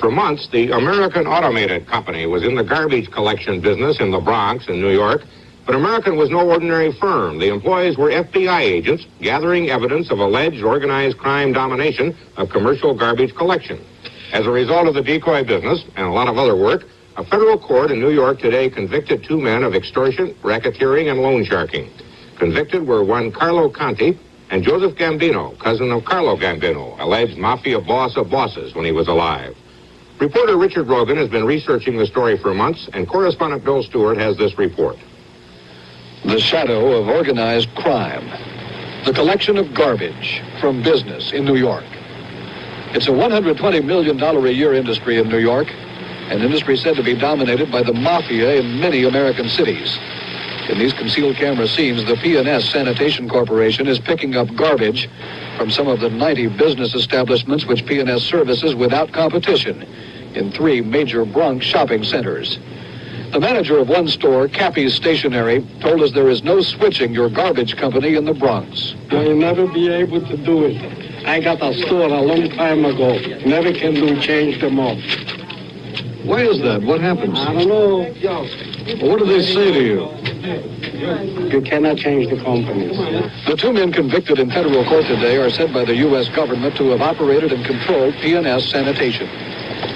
For months, the American Automated Company was in the garbage collection business in the Bronx in New York, but American was no ordinary firm. The employees were FBI agents gathering evidence of alleged organized crime domination of commercial garbage collection. As a result of the decoy business and a lot of other work, a federal court in New York today convicted 2 men of extortion, racketeering, and loan sharking. Convicted were one Carlo Conti and Joseph Gambino, cousin of Carlo Gambino, alleged Mafia boss of bosses when he was alive. Reporter Richard Rogan has been researching the story for months, and correspondent Bill Stewart has this report. The shadow of organized crime. The collection of garbage from business in New York. It's a $120 million a year industry in New York, an industry said to be dominated by the Mafia in many American cities. In these concealed camera scenes, the P&S Sanitation Corporation is picking up garbage from some of the 90 business establishments which P&S services without competition in 3 major Bronx shopping centers. The manager of one store, Cappy's Stationery, told us there is no switching your garbage company in the Bronx. You'll never be able to do it. I got a store a long time ago. Never can do change them off. Why is that? What happens? I don't know. What do they say to you? You cannot change the companies. The 2 men convicted in federal court today are said by the U.S. government to have operated and controlled P&S Sanitation.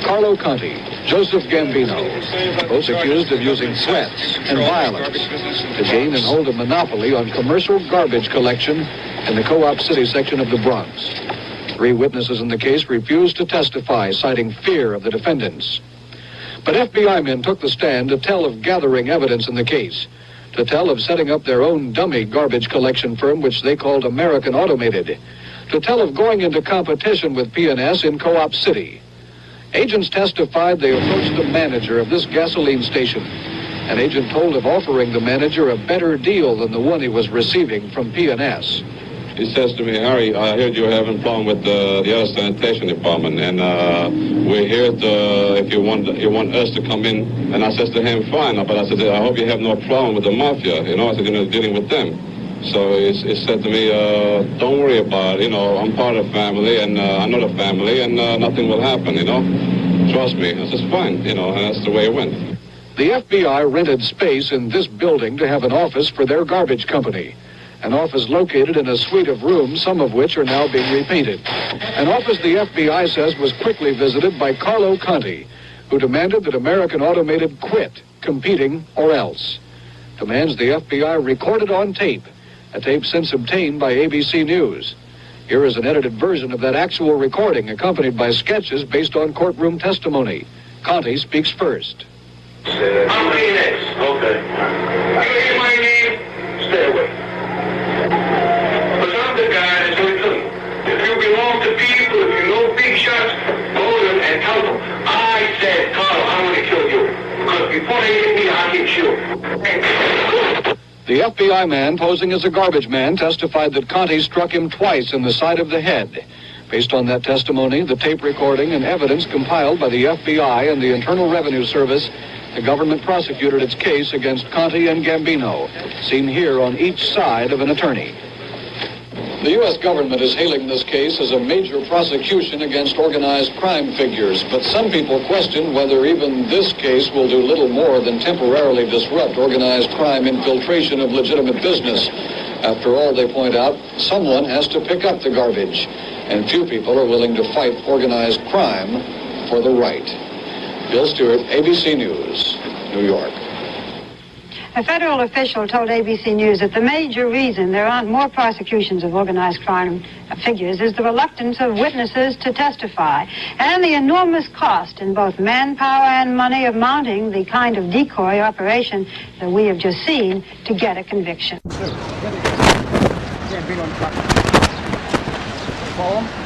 Carlo Conti, Joseph Gambino, both accused of using threats and violence to gain and hold a monopoly on commercial garbage collection in the Co-op City section of the Bronx. 3 witnesses in the case refused to testify, citing fear of the defendants. But FBI men took the stand to tell of gathering evidence in the case, to tell of setting up their own dummy garbage collection firm, which they called American Automated, to tell of going into competition with P&S in Co-op City. Agents testified they approached the manager of this gasoline station. An agent told of offering the manager a better deal than the one he was receiving from P&S. He says to me, Harry, I heard you're having a problem with the other sanitation department, and we're here to, if you want us to come in. And I says to him, fine, but I said, I hope you have no problem with the Mafia, I said, dealing with them. So he said to me, don't worry about it, I'm part of the family, and I know the family, and nothing will happen, Trust me. I said, fine, and that's the way it went. The FBI rented space in this building to have an office for their garbage company. An office located in a suite of rooms, some of which are now being repainted. An office the FBI says was quickly visited by Carlo Conti, who demanded that American Automated quit competing or else. Demands the FBI recorded on tape, a tape since obtained by ABC News. Here is an edited version of that actual recording, accompanied by sketches based on courtroom testimony. Conti speaks first. I'm P&S. Okay. You hear my name? Stay away. Because I'm the guy that's going to tell you. If you belong to people, if you know big shots, go to them and tell them, I said, Carl, I want to kill you. Because before they hit me, I hit you. The FBI man posing as a garbage man testified that Conti struck him twice in the side of the head. Based on that testimony, the tape recording, and evidence compiled by the FBI and the Internal Revenue Service, the government prosecuted its case against Conti and Gambino, seen here on each side of an attorney. The U.S. government is hailing this case as a major prosecution against organized crime figures, but some people question whether even this case will do little more than temporarily disrupt organized crime infiltration of legitimate business. After all, they point out, someone has to pick up the garbage, and few people are willing to fight organized crime for the right. Bill Stewart, ABC News, New York. A federal official told ABC News that the major reason there aren't more prosecutions of organized crime figures is the reluctance of witnesses to testify and the enormous cost in both manpower and money of mounting the kind of decoy operation that we have just seen to get a conviction. Follow him.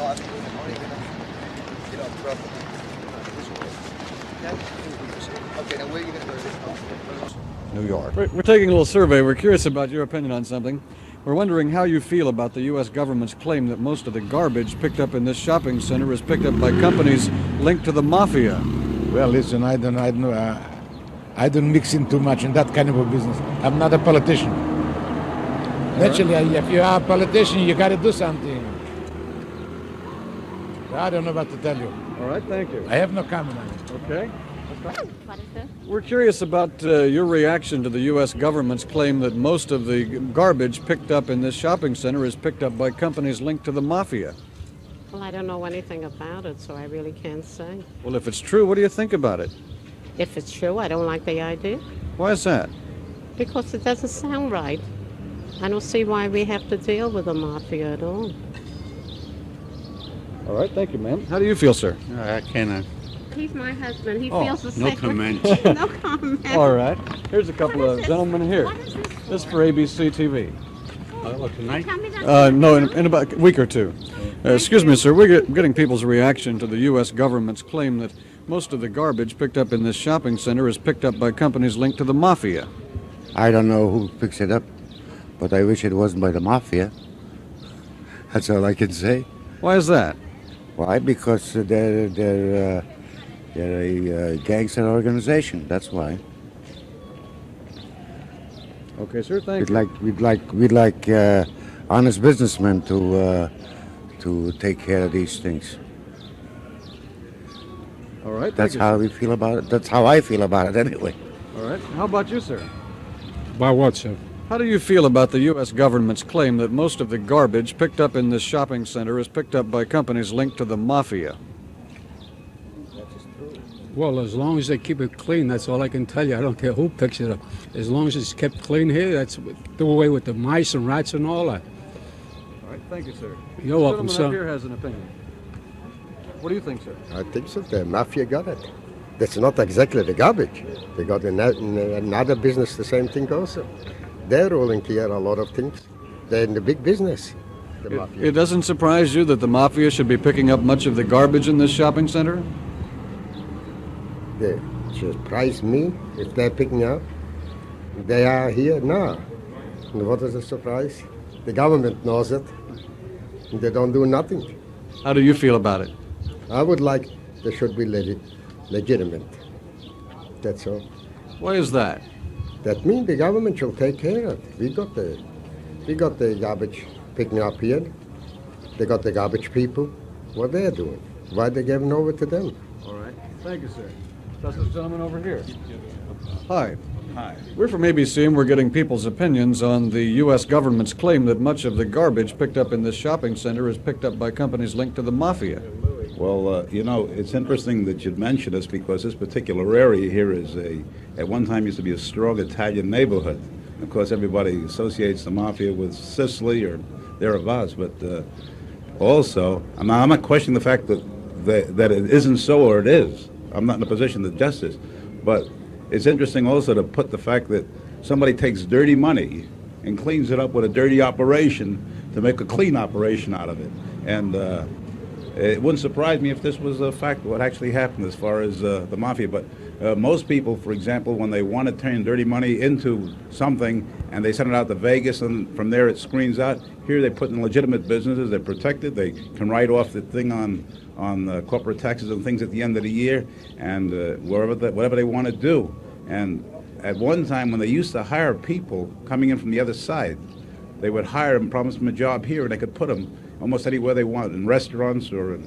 Okay, now where are you going to go to? New York. We're taking a little survey. We're curious about your opinion on something. We're wondering how you feel about the U.S. government's claim that most of the garbage picked up in this shopping center is picked up by companies linked to the Mafia. Well, listen, I don't mix in too much in that kind of a business. I'm not a politician. Naturally, if you are a politician, you got to do something. I don't know what to tell you. All right, thank you. I have no comment on it. Okay. We're curious about your reaction to the U.S. government's claim that most of the garbage picked up in this shopping center is picked up by companies linked to the Mafia. Well, I don't know anything about it, so I really can't say. Well, if it's true, what do you think about it? If it's true, I don't like the idea. Why is that? Because it doesn't sound right. I don't see why we have to deal with the Mafia at all. All right, thank you, ma'am. How do you feel, sir? I cannot. He's my husband. He feels the No same. comment. No comment. All right. Here's a couple of gentlemen here. What is this for? This is for ABC TV. Tonight? Tell me that. No, in about a week or two. Excuse me, sir. We're getting people's reaction to the U.S. government's claim that most of the garbage picked up in this shopping center is picked up by companies linked to the Mafia. I don't know who picks it up, but I wish it wasn't by the Mafia. That's all I can say. Why is that? Why? Because they're a gangster organization. That's why. Okay, sir. Thank you. We'd like honest businessmen to take care of these things. All right. That's thank you, how sir. we feel about it. That's how I feel about it, anyway. All right. How about you, sir? About what, sir? How do you feel about the U.S. government's claim that most of the garbage picked up in this shopping center is picked up by companies linked to the Mafia? Well, as long as they keep it clean, that's all I can tell you. I don't care who picks it up. As long as it's kept clean here, that's do away with the mice and rats and all that. All right. Thank you, sir. You're welcome, This sir. gentleman up here has an opinion. What do you think, sir? I think so. The Mafia got it. That's not exactly the garbage. They got in another business, the same thing also. They're ruling here a lot of things. They're in the big business, the Mafia. It doesn't surprise you that the Mafia should be picking up much of the garbage in this shopping center? They surprise me if they're picking up. They are here now. And what is the surprise? The government knows it. And they don't do nothing. How do you feel about it? I would like they should be legitimate. That's all. Why is that? That means the government should take care of it. We got the garbage picking up here. They got the garbage people. What they're doing? Why they giving over to them? All right. Thank you, sir. That's this gentleman over here. Hi. Hi. We're from ABC, and we're getting people's opinions on the U.S. government's claim that much of the garbage picked up in this shopping center is picked up by companies linked to the Mafia. Well, you know, it's interesting that you'd mention this because this particular area here is at one time used to be a strong Italian neighborhood. Of course, everybody associates the Mafia with Sicily or thereabouts, but also, I'm not questioning the fact that it isn't so or it is. I'm not in a position to judge this, but it's interesting also to put the fact that somebody takes dirty money and cleans it up with a dirty operation to make a clean operation out of it. And it wouldn't surprise me if this was a fact what actually happened as far as the Mafia. But most people, for example, when they want to turn dirty money into something and they send it out to Vegas and from there it screens out, here they put in legitimate businesses, they're protected, they can write off the thing on corporate taxes and things at the end of the year, and whatever they want to do. And at one time, when they used to hire people coming in from the other side, they would hire them, promise them a job here, and they could put them almost anywhere they want, in restaurants or in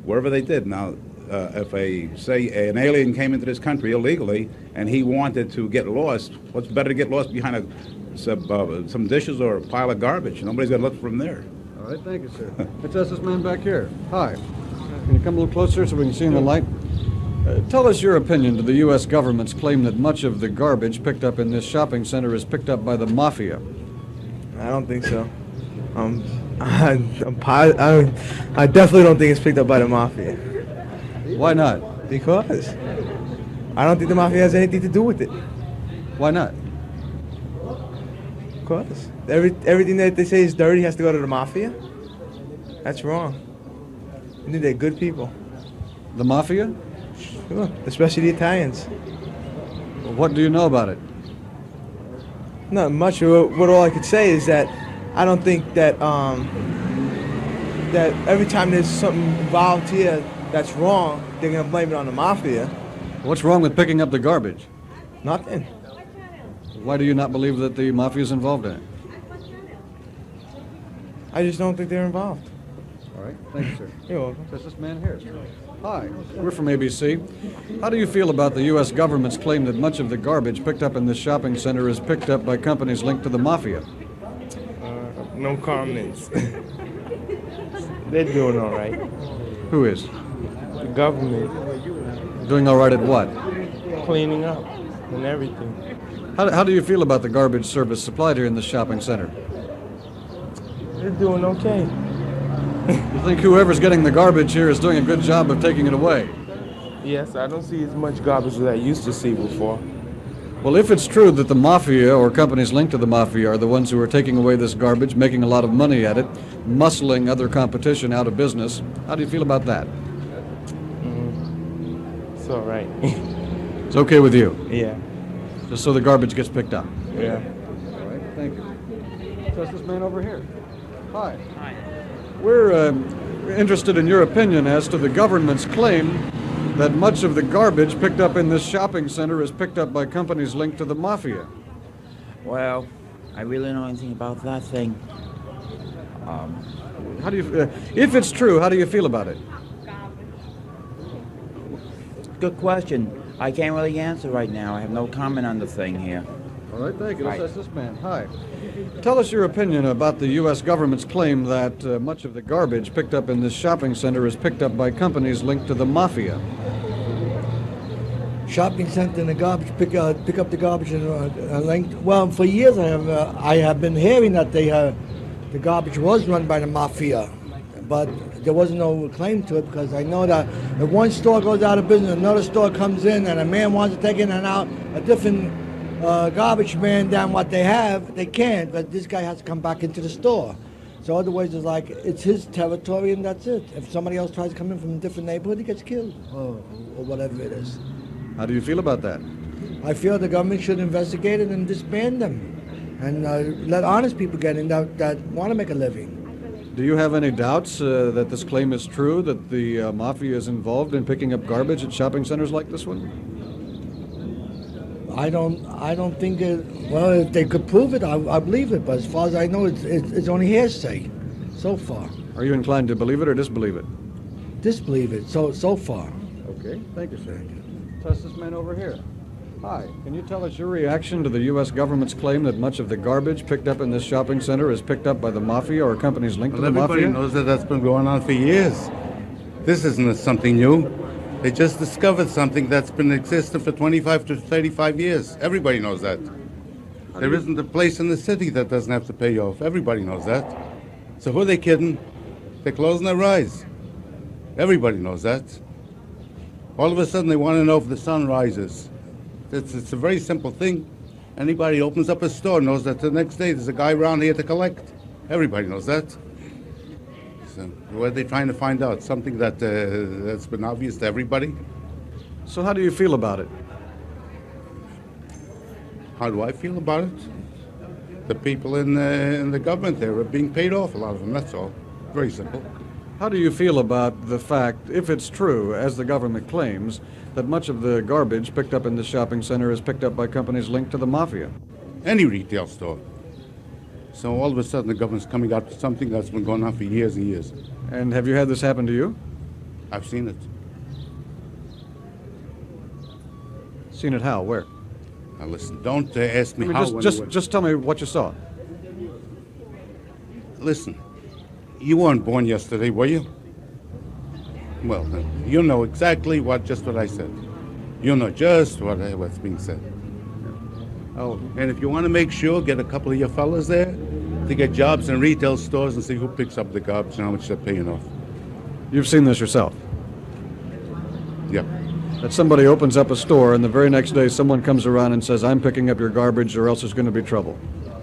wherever they did. Now, if an alien came into this country illegally and he wanted to get lost, what's better to get lost behind some dishes or a pile of garbage? Nobody's going to look from there. All right, thank you, sir. Let's ask this man back here. Hi. Can you come a little closer so we can see in the light? Tell us your opinion to the U.S. government's claim that much of the garbage picked up in this shopping center is picked up by the Mafia. I don't think so. I definitely don't think it's picked up by the Mafia. Why not? Because I don't think the Mafia has anything to do with it. Why not? Because everything that they say is dirty has to go to the Mafia. That's wrong. I think they're good people. The Mafia? Sure, especially the Italians. What do you know about it? Not much. What all I could say is that I don't think that that every time there's something involved here that's wrong, they're gonna blame it on the Mafia. What's wrong with picking up the garbage? Nothing. Why do you not believe that the Mafia is involved in it? I just don't think they're involved. All right, thank you, sir. You're welcome. There's this man here. Hi, we're from ABC. How do you feel about the U.S. government's claim that much of the garbage picked up in this shopping center is picked up by companies linked to the Mafia? No comments. They're doing all right. Who is? The government. Doing all right at what? Cleaning up and everything. How do you feel about the garbage service supplied here in the shopping center? They're doing okay. You think whoever's getting the garbage here is doing a good job of taking it away? Yes, I don't see as much garbage as I used to see before. Well, if it's true that the Mafia or companies linked to the Mafia are the ones who are taking away this garbage, making a lot of money at it, muscling other competition out of business, how do you feel about that? It's all right. It's okay with you? Yeah. Just so the garbage gets picked up? Yeah. All right, thank you. Just this man over here. Hi. Hi. We're interested in your opinion as to the government's claim that much of the garbage picked up in this shopping center is picked up by companies linked to the Mafia. Well, I really don't know anything about that thing. How do you, if it's true, how do you feel about it? Good question. I can't really answer right now. I have no comment on the thing here. All right, thank you. Right. That's this man. Hi. Tell us your opinion about the U.S. government's claim that much of the garbage picked up in this shopping center is picked up by companies linked to the Mafia. Shopping center and the garbage, pick up the garbage and linked. Well, for years I have been hearing that the garbage was run by the Mafia, but there wasn't no claim to it because I know that if one store goes out of business, another store comes in, and a man wants to take in and out a different garbage man than what they have, they can't, but this guy has to come back into the store. So otherwise it's like, it's his territory and that's it. If somebody else tries to come in from a different neighborhood, he gets killed or whatever it is. How do you feel about that? I feel the government should investigate it and disband them and let honest people get in that want to make a living. Do you have any doubts that this claim is true, that the Mafia is involved in picking up garbage at shopping centers like this one? I don't think it, well, if they could prove it, I believe it, but as far as I know, it's only hearsay so far. Are you inclined to believe it or disbelieve it? Disbelieve it, so far. Okay, thank you, sir. Test this man over here. Hi, can you tell us your reaction to the U.S. government's claim that much of the garbage picked up in this shopping center is picked up by the Mafia or companies linked to the Mafia? Everybody knows that that's been going on for years. This isn't something new. They just discovered something that's been existing for 25 to 35 years. Everybody knows that. There isn't a place in the city that doesn't have to pay off. Everybody knows that. So who are they kidding? They're closing their eyes. Everybody knows that. All of a sudden they want to know if the sun rises. It's a very simple thing. Anybody opens up a store knows that the next day there's a guy around here to collect. Everybody knows that. So what are they trying to find out? Something that's been obvious to everybody? So how do you feel about it? How do I feel about it? The people in the government there are being paid off, a lot of them, that's all. Very simple. How do you feel about the fact, if it's true, as the government claims, that much of the garbage picked up in this shopping center is picked up by companies linked to the Mafia? Any retail store. So all of a sudden the government's coming out with something that's been going on for years and years. And have you had this happen to you? I've seen it. Seen it how? Where? Now listen, don't ask me how. Just tell me what you saw. Listen, you weren't born yesterday, were you? Well, then, you know exactly what I said. You know just what's being said. Oh, and if you want to make sure, get a couple of your fellas there to get jobs in retail stores and see who picks up the garbage and how much they're paying off. You've seen this yourself? Yeah. That somebody opens up a store and the very next day someone comes around and says, I'm picking up your garbage or else there's going to be trouble.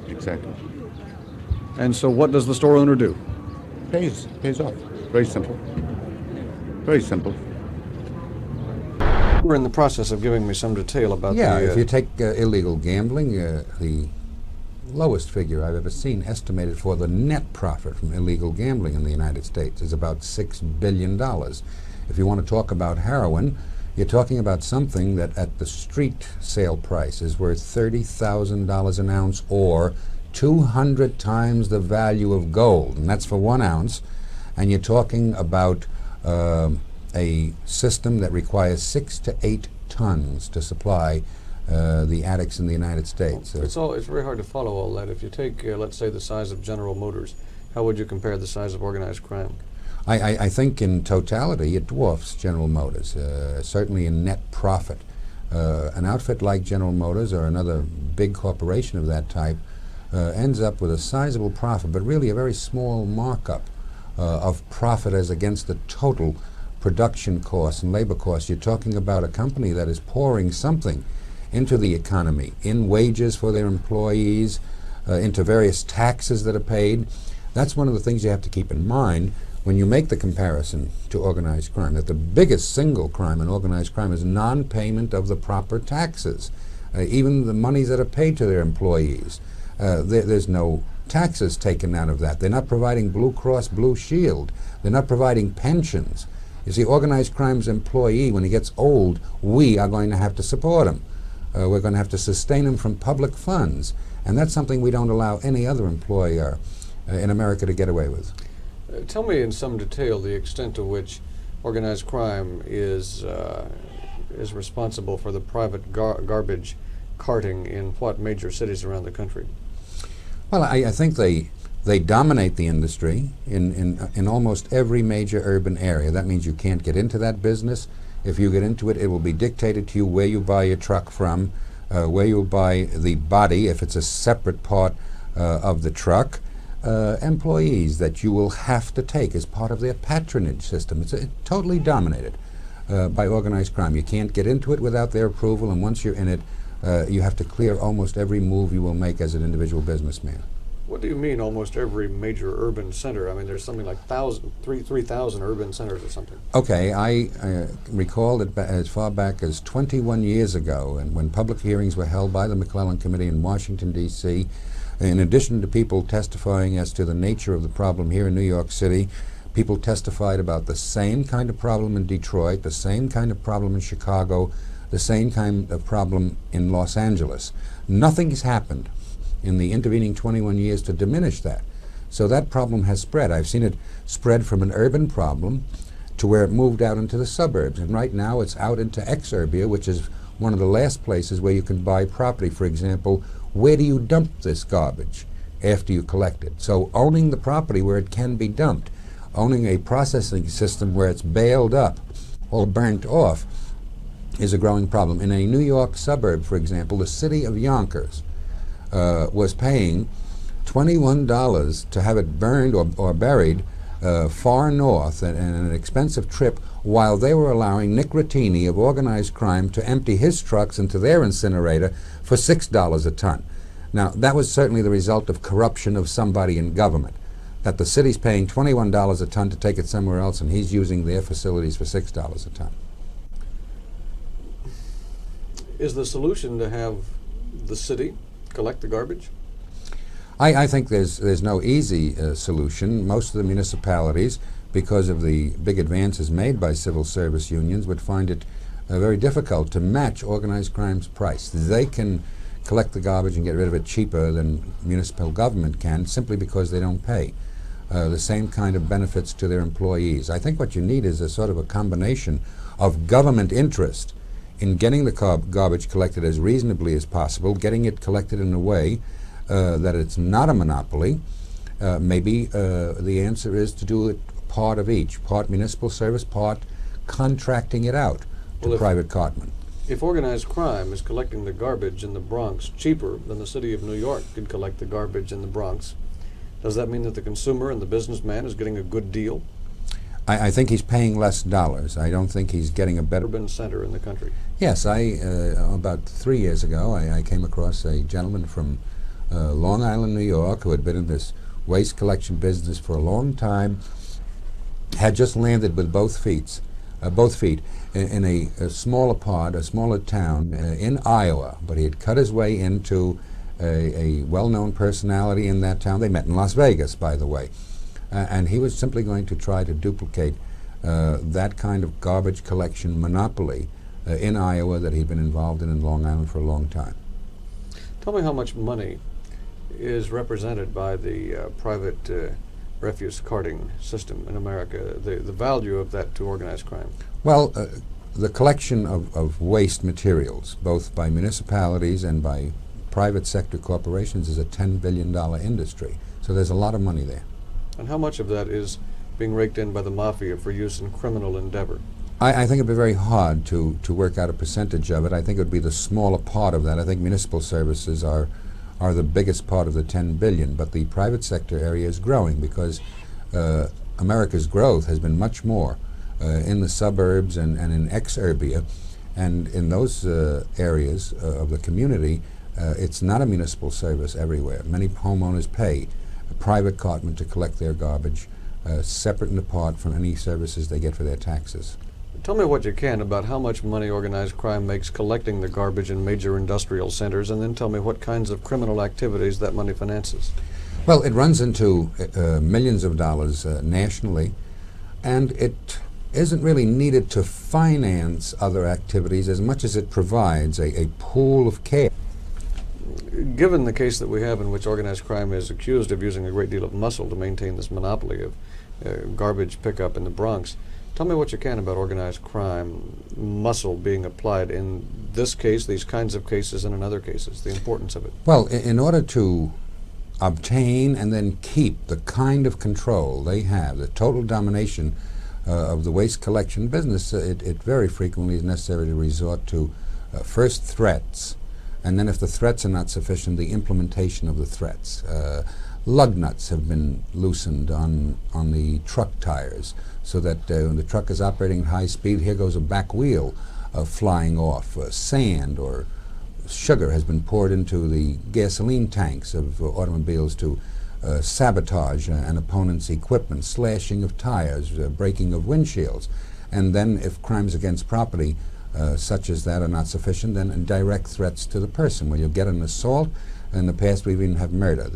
Exactly. And so what does the store owner do? Pays off. Very simple. Very simple. We're in the process of giving me some detail about Yeah, the... if you take illegal gambling, the lowest figure I've ever seen estimated for the net profit from illegal gambling in the United States is about $6 billion. If you want to talk about heroin, you're talking about something that at the street sale price is worth $30,000 an ounce, or 200 times the value of gold, and that's for 1 ounce. And you're talking about a system that requires 6 to 8 tons to supply the addicts in the United States. It's very hard to follow all that. If you take, let's say, the size of General Motors, how would you compare the size of organized crime? I think in totality it dwarfs General Motors, certainly in net profit. An outfit like General Motors or another big corporation of that type ends up with a sizable profit, but really a very small markup of profit as against the total production costs and labor costs. You're talking about a company that is pouring something into the economy, in wages for their employees, into various taxes that are paid. That's one of the things you have to keep in mind when you make the comparison to organized crime, that the biggest single crime in organized crime is non-payment of the proper taxes, even the monies that are paid to their employees. There's no taxes taken out of that. They're not providing Blue Cross Blue Shield. They're not providing pensions. You see, organized crime's employee, when he gets old, we are going to have to support him. We're going to have to sustain him from public funds, and that's something we don't allow any other employer in America to get away with. Tell me in some detail the extent to which organized crime is responsible for the private garbage carting in what major cities around the country? Well, I think they dominate the industry in almost every major urban area. That means you can't get into that business. If you get into it, it will be dictated to you where you buy your truck from, where you buy the body, if it's a separate part of the truck, employees that you will have to take as part of their patronage system. It's totally dominated by organized crime. You can't get into it without their approval, and once you're in it, you have to clear almost every move you will make as an individual businessman. What do you mean almost every major urban center? I mean, there's something like 3,000 urban centers or something. Okay, I recall that as far back as 21 years ago, and when public hearings were held by the McClellan Committee in Washington, D.C., in addition to people testifying as to the nature of the problem here in New York City, people testified about the same kind of problem in Detroit, the same kind of problem in Chicago, the same kind of problem in Los Angeles. Nothing's happened in the intervening 21 years to diminish that. So that problem has spread. I've seen it spread from an urban problem to where it moved out into the suburbs. And right now it's out into exurbia, which is one of the last places where you can buy property. For example, where do you dump this garbage after you collect it? So owning the property where it can be dumped, owning a processing system where it's baled up or burnt off is a growing problem. In a New York suburb, for example, the city of Yonkers was paying $21 to have it burned or buried far north and an expensive trip, while they were allowing Nick Rattini of organized crime to empty his trucks into their incinerator for $6 a ton. Now, that was certainly the result of corruption of somebody in government, that the city's paying $21 a ton to take it somewhere else, and he's using their facilities for $6 a ton. Is the solution to have the city collect the garbage? I think there's no easy solution. Most of the municipalities, because of the big advances made by civil service unions, would find it very difficult to match organized crime's price. They can collect the garbage and get rid of it cheaper than municipal government can, simply because they don't pay the same kind of benefits to their employees. I think what you need is a sort of a combination of government interest in getting the garbage collected as reasonably as possible, getting it collected in a way that it's not a monopoly. Maybe the answer is to do it part of each, part municipal service, part contracting it out to private cartmen. If organized crime is collecting the garbage in the Bronx cheaper than the city of New York could collect the garbage in the Bronx, does that mean that the consumer and the businessman is getting a good deal? I think he's paying less dollars. I don't think he's getting a better... Urban center in the country. Yes, about 3 years ago, I came across a gentleman from Long Island, New York, who had been in this waste collection business for a long time, had just landed with both feet both feet, in a smaller part, a smaller town in Iowa. But he had cut his way into a well-known personality in that town. They met in Las Vegas, by the way. And he was simply going to try to duplicate that kind of garbage collection monopoly in Iowa that he'd been involved in Long Island for a long time. Tell me how much money is represented by the private refuse carting system in America, the value of that to organized crime? Well, the collection of waste materials, both by municipalities and by private sector corporations, is a $10 billion industry. So there's a lot of money there. And how much of that is being raked in by the Mafia for use in criminal endeavor? I think it'd be very hard to work out a percentage of it. I think it would be the smaller part of that. I think municipal services are the biggest part of the 10 billion, but the private sector area is growing because America's growth has been much more in the suburbs and in exurbia, and in those areas of the community, it's not a municipal service everywhere. Many homeowners pay a private cartman to collect their garbage, separate and apart from any services they get for their taxes. Tell me what you can about how much money organized crime makes collecting the garbage in major industrial centers, and then tell me what kinds of criminal activities that money finances. Well, it runs into millions of dollars nationally, and it isn't really needed to finance other activities as much as it provides a pool of cash. Given the case that we have in which organized crime is accused of using a great deal of muscle to maintain this monopoly of garbage pickup in the Bronx, tell me what you can about organized crime muscle being applied in this case, these kinds of cases, and in other cases, the importance of it. Well, in order to obtain and then keep the kind of control they have, the total domination of the waste collection business, it very frequently is necessary to resort to first threats, and then if the threats are not sufficient, the implementation of the threats. Lug nuts have been loosened on the truck tires so that when the truck is operating at high speed, here goes a back wheel flying off. Sand or sugar has been poured into the gasoline tanks of automobiles to sabotage an opponent's equipment, slashing of tires, breaking of windshields. And then if crimes against property such as that are not sufficient, then direct threats to the person. When you get an assault, in the past we've even had murder.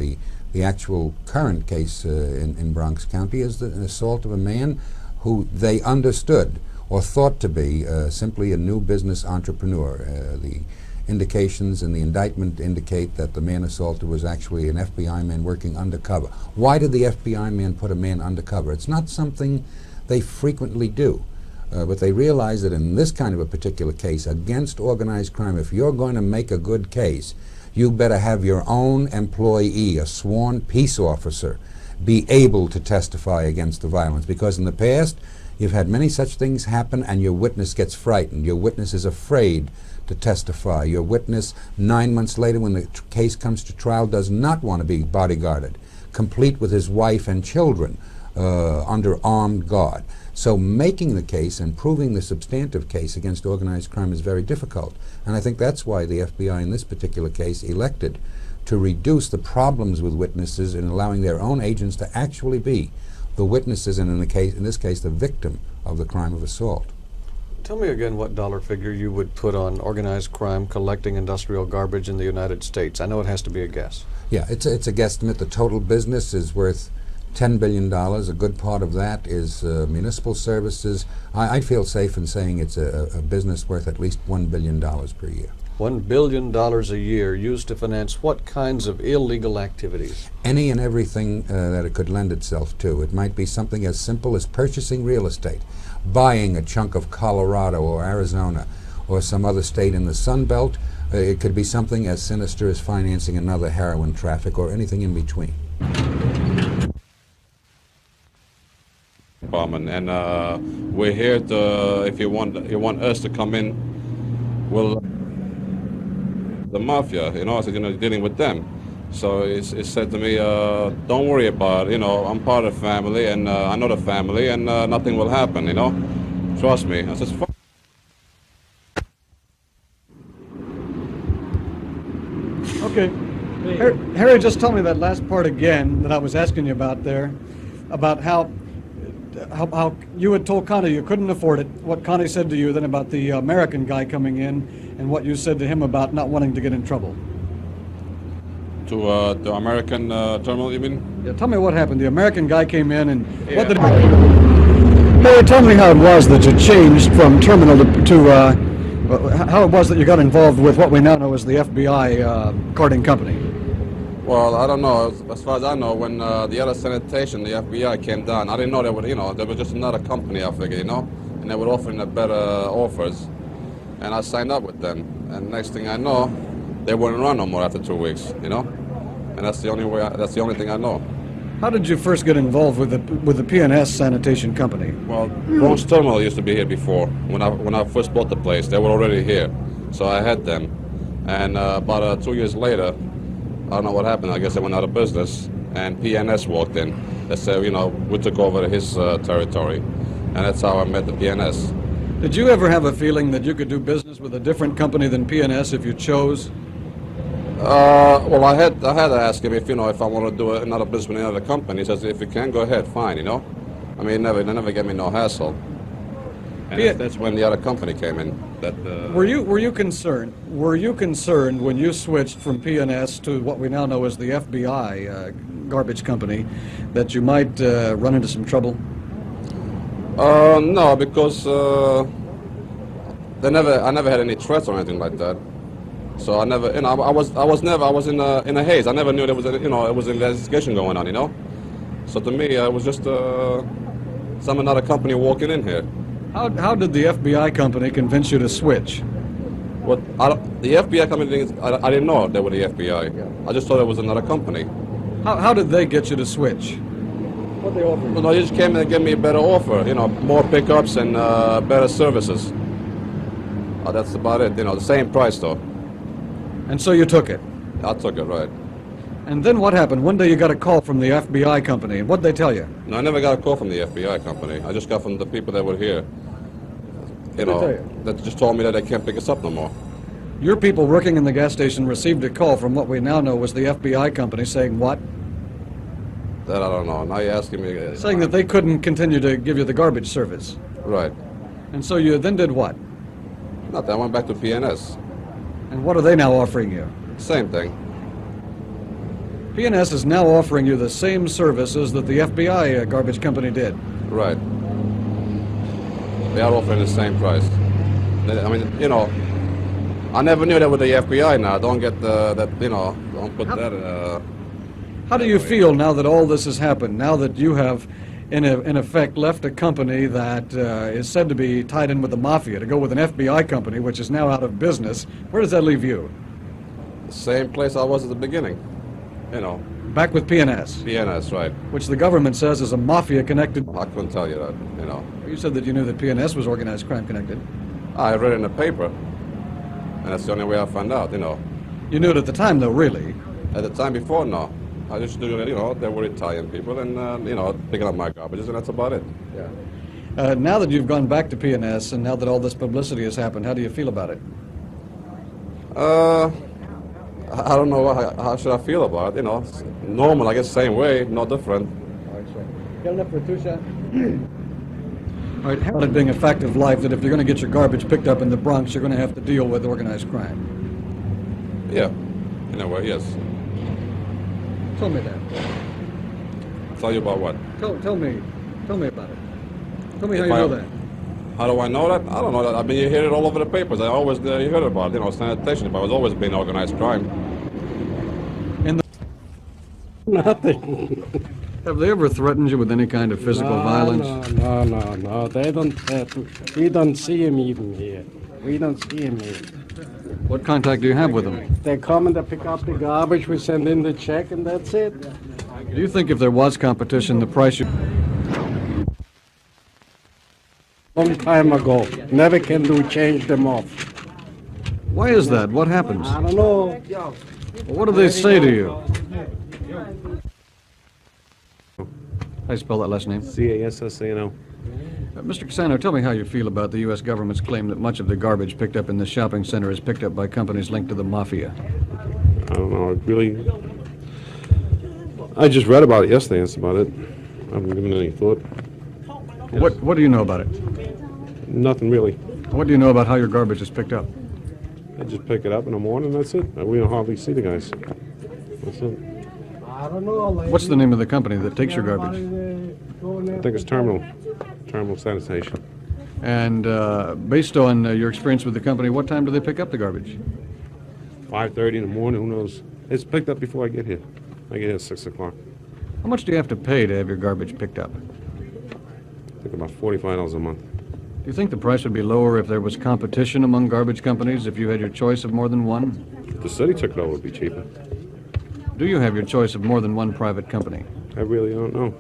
The actual current case in Bronx County is an assault of a man who they understood or thought to be simply a new business entrepreneur. The indications in the indictment indicate that the man assaulted was actually an FBI man working undercover. Why did the FBI man put a man undercover? It's not something they frequently do. But they realize that in this kind of a particular case against organized crime, if you're going to make a good case, you better have your own employee, a sworn peace officer, be able to testify against the violence. Because in the past, you've had many such things happen and your witness gets frightened. Your witness is afraid to testify. Your witness, 9 months later when the case comes to trial, does not want to be bodyguarded, complete with his wife and children under armed guard. So making the case and proving the substantive case against organized crime is very difficult. And I think that's why the FBI in this particular case elected to reduce the problems with witnesses in allowing their own agents to actually be the witnesses and in this case the victim of the crime of assault. Tell me again what dollar figure you would put on organized crime collecting industrial garbage in the United States. I know it has to be a guess. Yeah, it's a guesstimate. The total business is worth $10 billion. A good part of that is municipal services. I feel safe in saying it's a business worth at least $1 billion per year. $1 billion a year used to finance what kinds of illegal activities? Any and everything that it could lend itself to. It might be something as simple as purchasing real estate, buying a chunk of Colorado or Arizona or some other state in the Sun Belt. It could be something as sinister as financing another heroin traffic or anything in between. And we're here to, if you want us to come in, well, the Mafia, so, dealing with them. So it's said to me, don't worry about it, I'm part of the family, and I know the family, and nothing will happen, Trust me. I says, fuck. Okay. Harry, just tell me that last part again that I was asking you about there, about how how you had told Conti you couldn't afford it, what Conti said to you then about the American guy coming in, and what you said to him about not wanting to get in trouble. To the American terminal, you mean? Yeah, tell me what happened. The American guy came in, and what did... Hey, tell me how it was that you changed from terminal to how it was that you got involved with what we now know as the FBI carding company. Well, I don't know. As far as I know, when the other sanitation, the FBI came down, I didn't know they would, they were just another company, I figured, and they were offering the better offers. And I signed up with them. And next thing I know, they wouldn't run no more after 2 weeks, And that's the only way, that's the only thing I know. How did you first get involved with the PNS sanitation company? Well, Bronx Terminal used to be here before. When I first bought the place, they were already here. So I had them. And about 2 years later, I don't know what happened. I guess they went out of business, and PNS walked in. They said, we took over his territory, and that's how I met the PNS. Did you ever have a feeling that you could do business with a different company than PNS if you chose? Well, I had to ask him if I want to do another business with another company. He says, if you can, go ahead, fine. I mean, they never gave me no hassle. And that's when the other company came in. Were you concerned? Were you concerned when you switched from PNS to what we now know as the FBI garbage company that you might run into some trouble? No, because I never had any threats or anything like that. So I never, I was in a haze. I never knew there was, it was an investigation going on, So to me, it was just another company walking in here. How did the FBI company convince you to switch? Well, the FBI company, I didn't know they were the FBI. I just thought it was another company. How did they get you to switch? What they offered? Well, no, they just came in and gave me a better offer, more pickups and better services. That's about it, the same price though. And so you took it? I took it, right. And then what happened? One day you got a call from the FBI company, and what'd they tell you? No, I never got a call from the FBI company. I just got from the people that were here. That just told me that they can't pick us up no more. Your people working in the gas station received a call from what we now know was the FBI company saying what? That I don't know. Now you're asking me. Saying that they couldn't continue to give you the garbage service. Right. And so you then did what? Nothing. I went back to PNS. And what are they now offering you? Same thing. PNS is now offering you the same services that the FBI garbage company did. Right. They are offering the same price. I mean, I never knew that with the FBI now. Don't get don't put that. How do you feel now that all this has happened? Now that you have, in effect, left a company that is said to be tied in with the Mafia to go with an FBI company, which is now out of business, where does that leave you? The same place I was at the beginning. Back with PNS. PNS, right. Which the government says is a Mafia-connected... I couldn't tell you that, You said that you knew that PNS was organized crime connected. I read it in the paper, and that's the only way I found out, You knew it at the time, though, really? At the time before, no. I just knew that, they were Italian people and, picking up my garbages, and that's about it. Yeah. Now that you've gone back to PNS, and now that all this publicity has happened, how do you feel about it? I don't know how should I feel about it, normal, I guess, same way, no different. Got enough for two shot? All right, how it being a fact of life that if you're going to get your garbage picked up in the Bronx, you're going to have to deal with organized crime. Yeah, in a way, yes. Tell me that. Tell you about what? Tell me about it. Tell me how you know that. How do I know that? I don't know that. I mean, you hear it all over the papers. I always you heard about it. Sanitation, but it's always been organized crime. Nothing. Have they ever threatened you with any kind of physical violence? No. They don't. We don't see him even here. We don't see him here. What contact do you have with them? They come and they pick up the garbage. We send in the check, and that's it. Do you think if there was competition, the price should... Long time ago. Never can do change them off. Why is that? What happens? I don't know. Well, what do they say to you? How do you spell that last name? Cassano. Mr. Cassano, tell me how you feel about the U.S. government's claim that much of the garbage picked up in this shopping center is picked up by companies linked to the Mafia. I don't know. I just read about it yesterday. That's about it. I haven't given it any thought. What do you know about it? Nothing really. What do you know about how your garbage is picked up? I just pick it up in the morning, that's it. We don't hardly see the guys. That's it. What's the name of the company that takes your garbage? I think it's Terminal Sanitation. And based on your experience with the company, what time do they pick up the garbage? 5:30 in the morning, who knows? It's picked up before I get here. I get here at 6 o'clock. How much do you have to pay to have your garbage picked up? I think about $45 a month. Do you think the price would be lower if there was competition among garbage companies, if you had your choice of more than one? If the city took it over, it would be cheaper. Do you have your choice of more than one private company? I really don't know.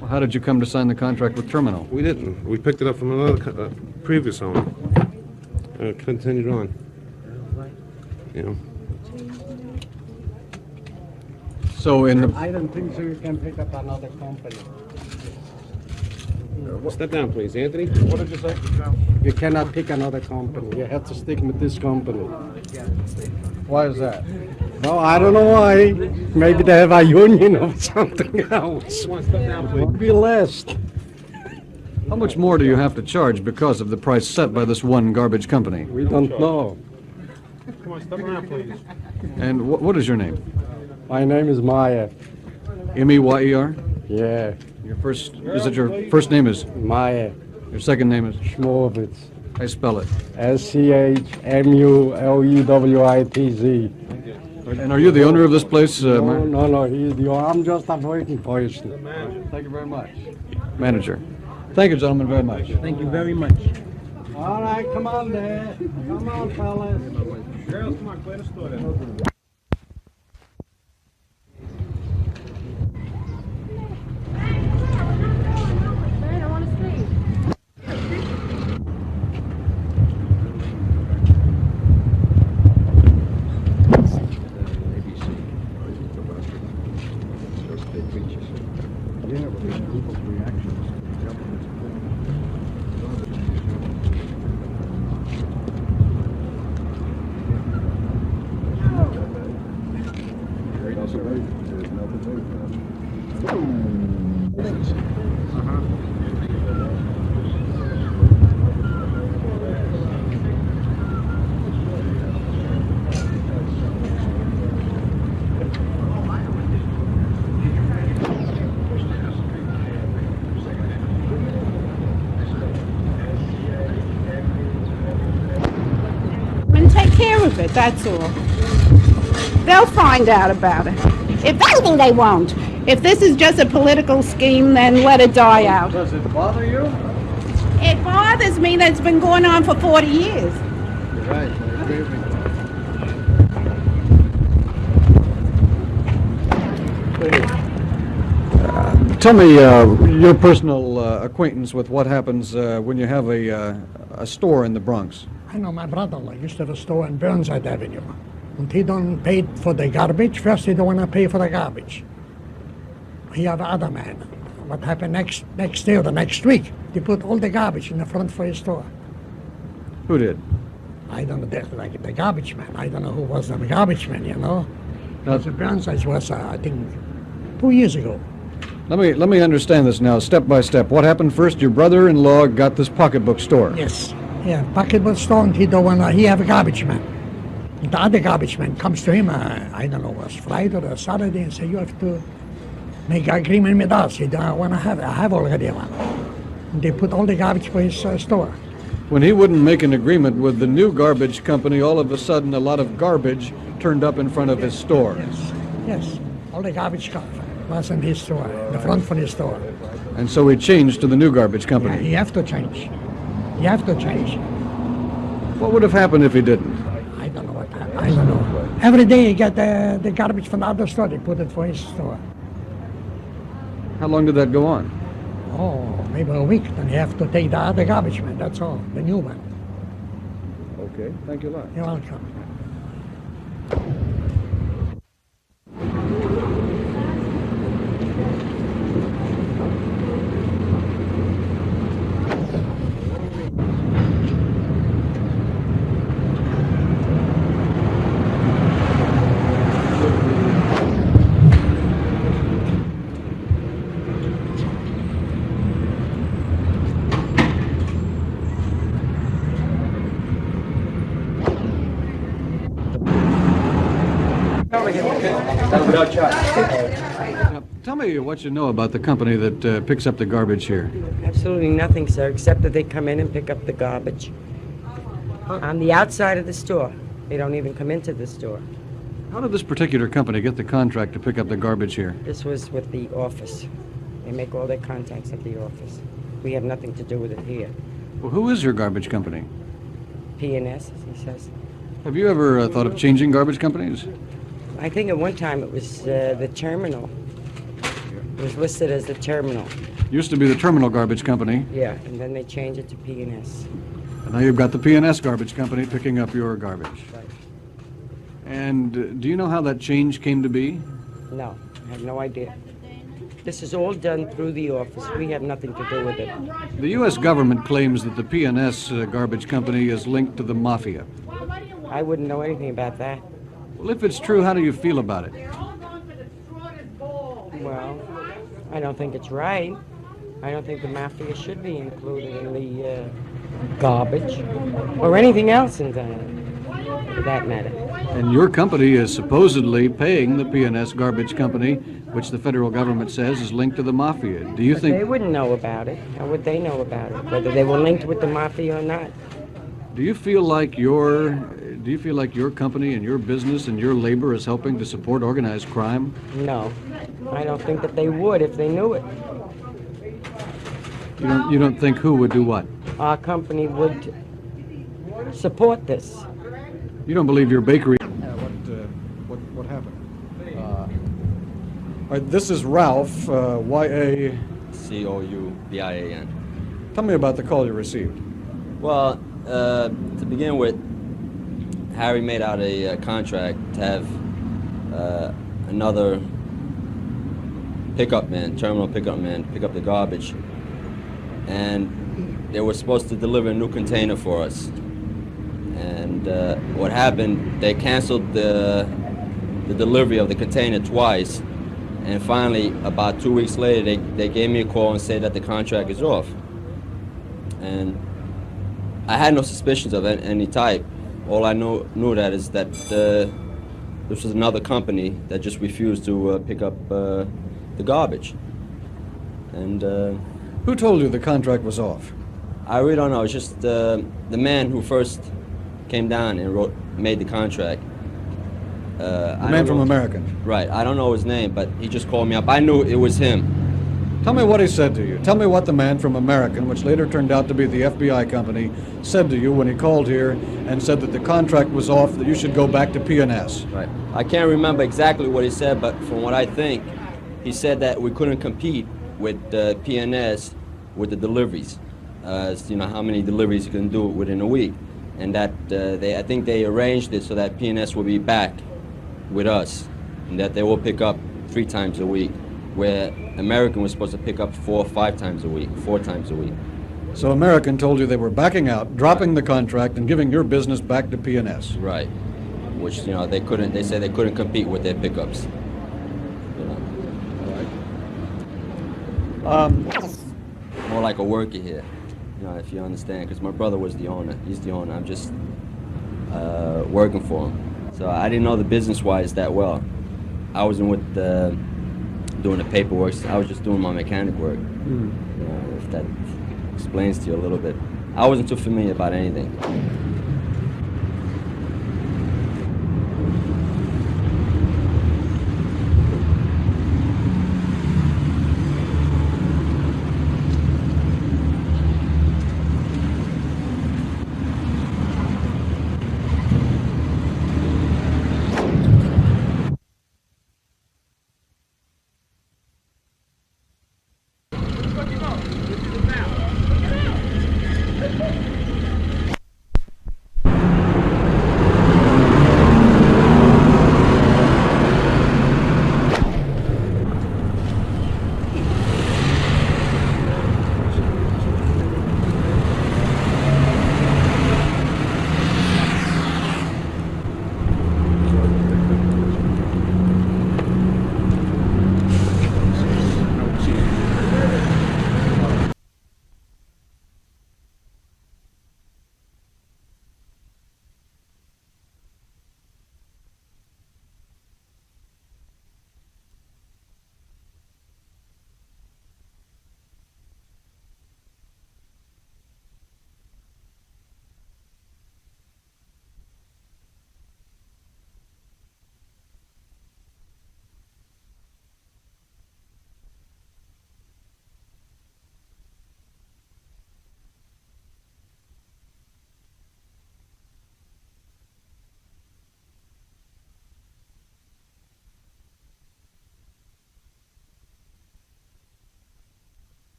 Well, how did you come to sign the contract with Terminal? We didn't. We picked it up from another previous owner. Continued on. You know. So in the... I don't think so you can pick up another company. Step down, please, Anthony. What did you say? You cannot pick another company. You have to stick with this company. Why is that? Well, I don't know why. Maybe they have a union or something else. Be less. How much more do you have to charge because of the price set by this one garbage company? We don't know. Come on, step around, please. And what is your name? My name is Maya. M-E-Y-E-R? Yeah. Is it your first name is? Maya. Your second name is? Schmowitz. I spell it. S-C-H-M-U-L-E-W-I-T-Z. And are you the owner of this place? No, he's the owner. I'm just a working person. Thank you very much. Manager. Thank you, gentlemen, very much. Thank you very much. All right, come on there. Come on, fellas. Girls, come on, clear the store there. Take care of it, that's all. They'll find out about it. If anything, they won't. If this is just a political scheme, then let it die out. Does it bother you? It bothers me that it's been going on for 40 years. You're right, I agree with you. Tell me your personal acquaintance with what happens when you have a store in the Bronx. I know my brother-in-law used to have a store on Burnside Avenue. And he don't pay for the garbage. First, he don't want to pay for the garbage. He have other man. What happened next day or the next week? They put all the garbage in the front for his store. Who did? I don't know, like the garbage man. I don't know who was the garbage man, you know. Now, the Burnside was, I think, 2 years ago. Let me understand this now, step by step. What happened first? Your brother-in-law got this pocketbook store. Yes. Yeah, pocketbook store, and he don't wanna. He have a garbage man. And the other garbage man comes to him. I don't know, it was Friday or Saturday, and say you have to make an agreement with us. He don't wanna have it. I have already one. And they put all the garbage for his store. When he wouldn't make an agreement with the new garbage company, all of a sudden a lot of garbage turned up in front of his store. Yes, all the garbage was in his store, the front for his store. And so he changed to the new garbage company. Yeah, he have to change. You have to change. What would have happened if he didn't? I don't know what happened. I don't know. Every day you get the garbage from the other store. They put it for his store. How long did that go on? Oh, maybe a week. Then you have to take the other garbage man. That's all. The new one. Okay. Thank you a lot. You're welcome. Without charge. Now, tell me what you know about the company that picks up the garbage here. Absolutely nothing, sir, except that they come in and pick up the garbage. On the outside of the store. They don't even come into the store. How did this particular company get the contract to pick up the garbage here? This was with the office. They make all their contacts at the office. We have nothing to do with it here. Well, who is your garbage company? P&S, he says. Have you ever thought of changing garbage companies? I think at one time it was the terminal. It was listed as the terminal. Used to be the terminal garbage company, Yeah, and then they changed it to P&S. and now you've got the P&S garbage company picking up your garbage. Right. And do you know how that change came to be? No, I have no idea. This is all done through the office. We have nothing to do with it. The U.S. government claims that the P&S garbage company is linked to the Mafia. I wouldn't know anything about that. Well, if it's true, how do you feel about it? Well, I don't think it's right. I don't think the Mafia should be included in the garbage or anything else in that, for that matter. And your company is supposedly paying the P&S garbage company, which the federal government says is linked to the Mafia. Do you But think... they wouldn't know about it. How would they know about it? Whether they were linked with the Mafia or not? Do you feel like your company and your business and your labor is helping to support organized crime? No. I don't think that they would if they knew it. You don't think who would do what? Our company would support this. You don't believe your bakery... What happened? All right, this is Ralph, Y-A... C-O-U-B-I-A-N. Tell me about the call you received. Well, to begin with, Harry made out a contract to have another terminal pickup man, pick up the garbage. And they were supposed to deliver a new container for us. And what happened, they canceled the delivery of the container twice. And finally, about 2 weeks later, they gave me a call and said that the contract is off. And I had no suspicions of any type. All I knew that is that this was another company that just refused to pick up the garbage. And who told you the contract was off? I really don't know. It's just the man who first came down and made the contract. The man from American. Right. I don't know his name, but he just called me up. I knew it was him. Tell me what he said to you. Tell me what the man from American, which later turned out to be the FBI company, said to you when he called here and said that the contract was off, that you should go back to P&S. Right. I can't remember exactly what he said, but from what I think, he said that we couldn't compete with P&S with the deliveries. You know, how many deliveries you can do within a week. And that I think they arranged it so that P&S will be back with us, and that they will pick up 3 times a week, where American was supposed to pick up 4 or 5 times a week, 4 times a week. So American told you they were backing out, dropping the contract, and giving your business back to P&S. Right. Which, you know, they said they couldn't compete with their pickups. You know. All right. More like a worker here, you know, if you understand, because my brother was the owner. He's the owner. I'm just working for him. So I didn't know the business-wise that well. I wasn't with doing the paperwork. I was just doing my mechanic work. You know, if that explains to you a little bit. I wasn't too familiar about anything.